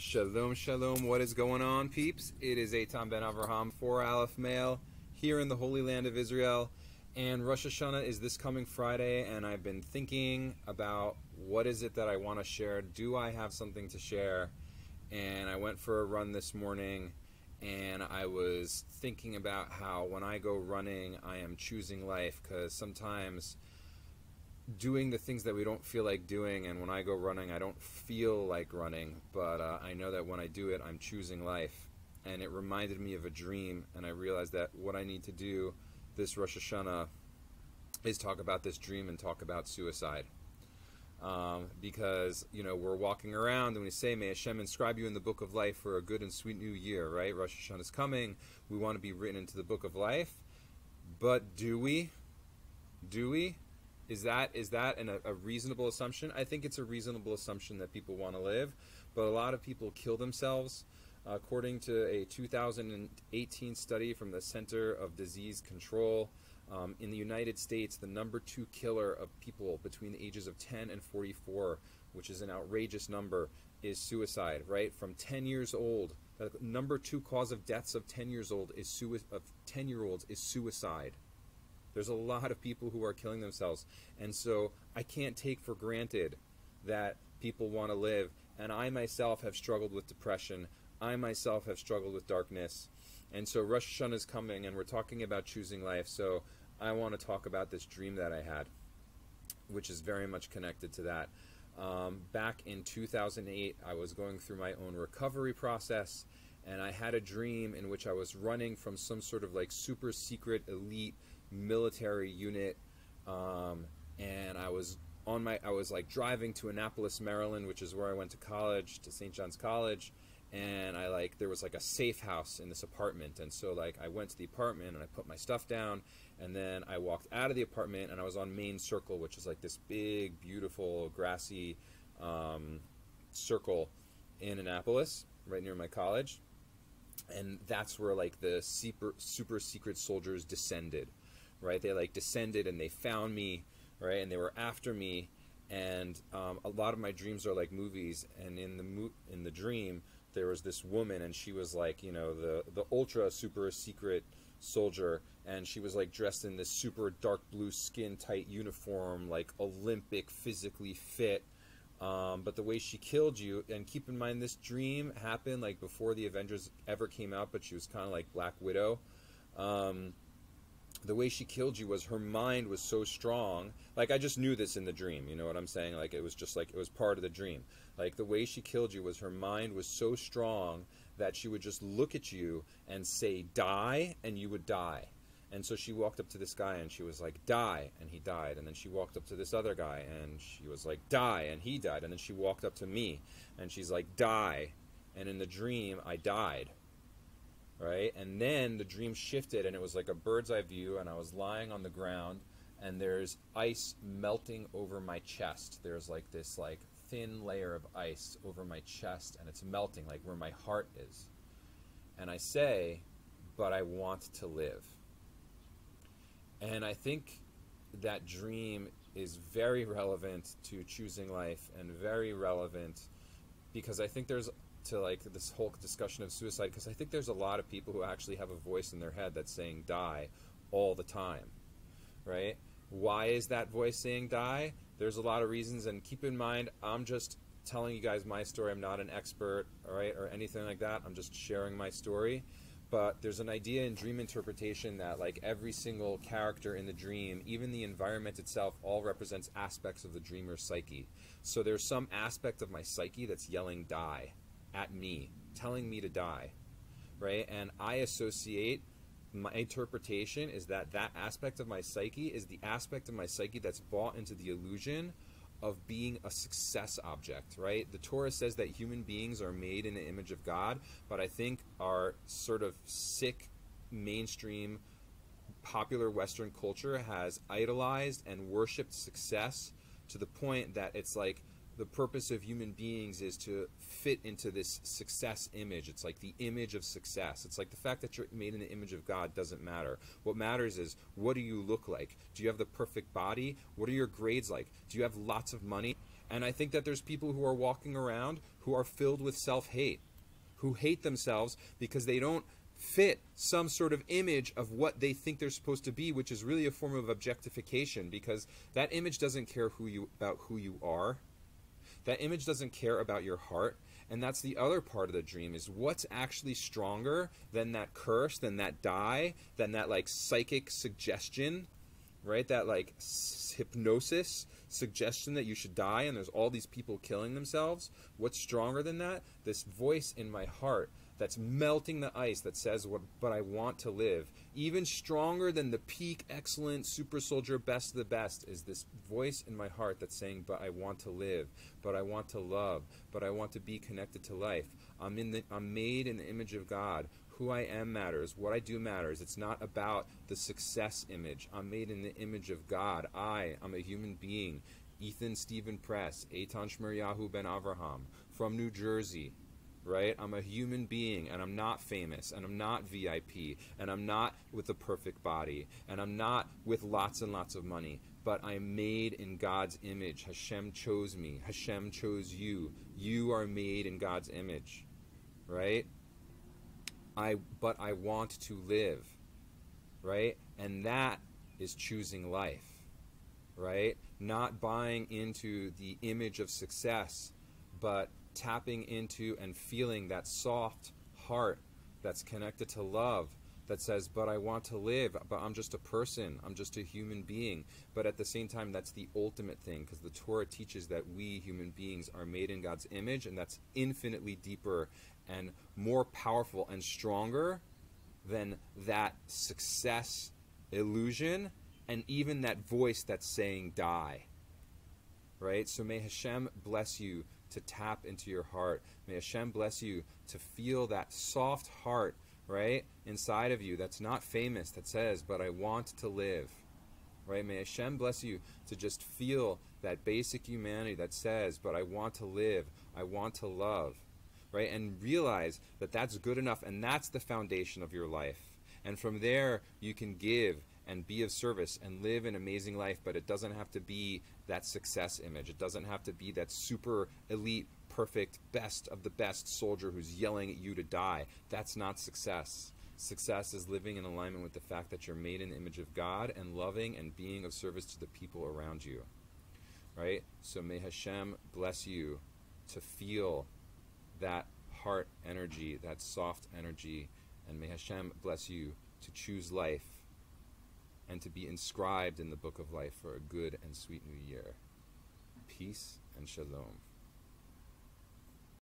Shalom, shalom. What is going on, peeps? It is Eitan ben Avraham for Aleph Mail here in the Holy Land of Israel. And Rosh Hashanah is this coming Friday, and I've been thinking about what is it that I want to share. Do I have something to share? And I went for a run this morning, and I was thinking about how when I go running, I am choosing life, because sometimes doing the things that we don't feel like doing, and when I go running, I don't feel like running, but I know that when I do it, I'm choosing life. And it reminded me of a dream, and I realized that what I need to do this Rosh Hashanah is talk about this dream and talk about suicide. Because, you know, we're walking around and we say, may Hashem inscribe you in the book of life for a good and sweet new year, right? Rosh Hashanah is coming. We want to be written into the book of life. But do we? Do we? Is that a reasonable assumption? I think it's a reasonable assumption that people want to live, but a lot of people kill themselves. According to a 2018 study from the Center of Disease Control, in the United States, the #2 killer of people between the ages of 10 and 44, which is an outrageous number, is suicide, right? From 10 years old, the #2 cause of deaths of 10-year-olds is suicide. There's a lot of people who are killing themselves. And so I can't take for granted that people want to live. And I myself have struggled with depression. I myself have struggled with darkness. And so Rosh Hashanah is coming, and we're talking about choosing life. So I want to talk about this dream that I had, which is very much connected to that. Back in 2008, I was going through my own recovery process, and I had a dream in which I was running from some sort of like super secret elite military unit, and I was like driving to Annapolis, Maryland, which is where I went to college, to St. John's College, and there was like a safe house in this apartment, and so like I went to the apartment and I put my stuff down, and then I walked out of the apartment and I was on Main Circle, which is like this big, beautiful, grassy circle in Annapolis, right near my college, and that's where like the super secret soldiers descended. Right, they like descended and they found me, right, and they were after me, and a lot of my dreams are like movies. And in the dream, there was this woman, and she was like, you know, the ultra super secret soldier, and she was like dressed in this super dark blue skin tight uniform, like Olympic, physically fit. But the way she killed you, and keep in mind this dream happened like before the Avengers ever came out, but she was kind of like Black Widow. The way she killed you was her mind was so strong. Like, I just knew this in the dream, you know what I'm saying? Like, it was just like, it was part of the dream. Like, the way she killed you was her mind was so strong that she would just look at you and say, die, and you would die. And so she walked up to this guy and she was like, die, and he died. And then she walked up to this other guy and she was like, die, and he died. And then she walked up to me and she's like, die. And in the dream, I died. Right, and then the dream shifted, and it was like a bird's eye view, and I was lying on the ground, and there's ice melting over my chest. There's like this like thin layer of ice over my chest, and it's melting like where my heart is. And I say, but I want to live. And I think that dream is very relevant to choosing life, and very relevant because I think there's to like this whole discussion of suicide, because I think there's a lot of people who actually have a voice in their head that's saying die all the time, right? Why is that voice saying die? There's a lot of reasons, and keep in mind, I'm just telling you guys my story. I'm not an expert, all right, or anything like that. I'm just sharing my story. But there's an idea in dream interpretation that like every single character in the dream, even the environment itself, all represents aspects of the dreamer's psyche. So there's some aspect of my psyche that's yelling die at me, telling me to die, right? And I associate, my interpretation is that that aspect of my psyche is the aspect of my psyche that's bought into the illusion of being a success object, right? The Torah says that human beings are made in the image of God, but I think our sort of sick, mainstream, popular Western culture has idolized and worshipped success to the point that it's like the purpose of human beings is to fit into this success image. It's like the image of success. It's like the fact that you're made in the image of God doesn't matter. What matters is, what do you look like? Do you have the perfect body? What are your grades like? Do you have lots of money? And I think that there's people who are walking around who are filled with self-hate, who hate themselves because they don't fit some sort of image of what they think they're supposed to be, which is really a form of objectification, because that image doesn't care about who you are. That image doesn't care about your heart. And that's the other part of the dream, is what's actually stronger than that curse, than that die, than that like psychic suggestion, right? That like hypnosis suggestion that you should die and there's all these people killing themselves. What's stronger than that? This voice in my heart that's melting the ice that says, but I want to live. Even stronger than the peak, excellent, super soldier, best of the best, is this voice in my heart that's saying, but I want to live, but I want to love, but I want to be connected to life. I'm made in the image of God. Who I am matters. What I do matters. It's not about the success image. I'm made in the image of God. I'm a human being. Ethan Stephen Press, Eitan Shmuryahu Ben Avraham, from New Jersey. Right? I'm a human being, and I'm not famous, and I'm not VIP, and I'm not with a perfect body, and I'm not with lots and lots of money, but I'm made in God's image. Hashem chose me. Hashem chose you. You are made in God's image. Right? But I want to live. Right? And that is choosing life. Right? Not buying into the image of success, but tapping into and feeling that soft heart that's connected to love, that says, but I want to live, but I'm just a person, I'm just a human being. But at the same time, that's the ultimate thing, because the Torah teaches that we human beings are made in God's image, and that's infinitely deeper and more powerful and stronger than that success illusion and even that voice that's saying die. Right? So may Hashem bless you to tap into your heart. May Hashem bless you to feel that soft heart, right, inside of you that's not famous, that says, but I want to live. Right? May Hashem bless you to just feel that basic humanity that says, but I want to live, I want to love. Right? And realize that that's good enough, and that's the foundation of your life. And from there, you can give and be of service and live an amazing life, but it doesn't have to be that success image. It doesn't have to be that super elite, perfect, best of the best soldier who's yelling at you to die. That's not success. Success is living in alignment with the fact that you're made in the image of God and loving and being of service to the people around you. Right? So may Hashem bless you to feel that heart energy, that soft energy, and may Hashem bless you to choose life and to be inscribed in the book of life for a good and sweet new year. Peace and shalom.